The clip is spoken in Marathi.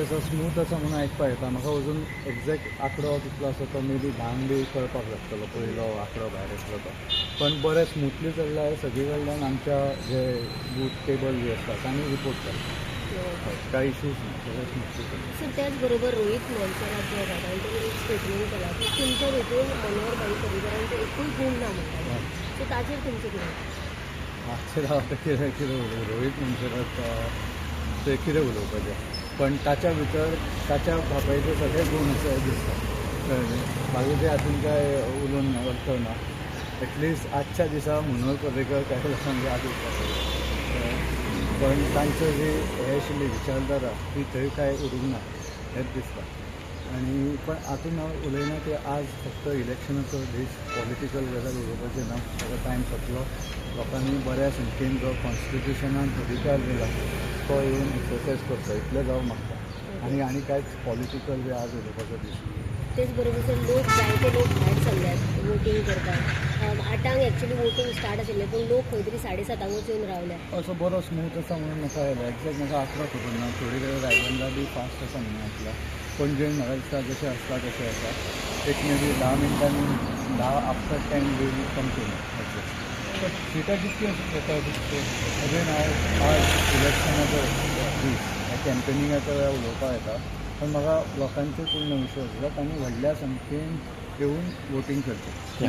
असो स्मूथ आसा म्हणून आयकपा येता. म्हाका अजून एक्झॅक्ट आंकडो कितलो आसा तो मे बी 10 बी कळपाक लागतलो पयलो आंकडो भायर येतलो तो. पण बरें स्मूथली चल्ल्यार सगळे कडल्यान आमच्या जे बूथ टेबल बी आसता तांणी रिपोर्ट केला. काही इश्यूज ना, सगळें स्मूथली चल्ला. सर त्याच बरोबर रोहित मोन्सेरात जो आसा तांणी एक स्टेटमेंट केला की तुमच्या हेतून मनोहरभाई पर्रीकरांचो एकूय गुण ना म्हणटा. सो ताचेर तुमचें कितें? मातशें रावता कितें उलोवं. रोहित मोन्सेरात ते कितें उलोवपाचें. पण ताच्या भितर ताच्या बापायचे सगळे गुण अशे दिसता. कळ्ळें. बाकीचे हातून काय उलोवन अर्थ ना. एटलिस्ट आजच्या दिसा मनोहर पर्रीकर काही लोकांक याद उरता. पण तांचं जी हे आशिल्ली विचारधारा ती थंय काय उरूंक ना हेंच दिसता. आनी पण हातून हांव उलयना की आज फक्त इलेक्शनाचो दीस पॉलिटिकल गजाल उलोवपाचें ना. ताका टायम सोंपलो. लोकांनी बऱ्या संख्येन जो कॉन्स्टिट्युशनान अधिकार दिला तो येवन एक्सरसायज करता इतलें जावं मागता. आनी कांयच पॉलिटिकल बी आज उलोवपाचो दीस. तेच बरोबर सर लोक जायते लोक भायर सरल्यात वोटींग करतात. 8 एक्चुली वोटींग स्टार्ट आशिल्लें पूण लोक खंय तरी 7:30 वचून रावल्या. असो बरो स्मूथ आसा म्हणून म्हाका आयला. एक्झॅक्ट म्हाका आंकडो खबर ना. थोडी कडेन रायगंडा बी फास्ट आसा म्हणून आसला. पणजेन म्हाका दिसता जशें आसता तशें आसा. एक मे बी 10 मिनटांनी 10 आफ्टर 10 बील कंप्लीट एक्झॅक्ट. सिटां कितकी येता तितके अगेन हांव आज इलेक्शनाचो दीस कॅम्पेनिंगाचो वेळार उलोवपाक येता. पण म्हाका लोकांचेर पूर्ण विश्वास आसा तांणी व्हडल्या संख्येन येवन वोटींग करचें.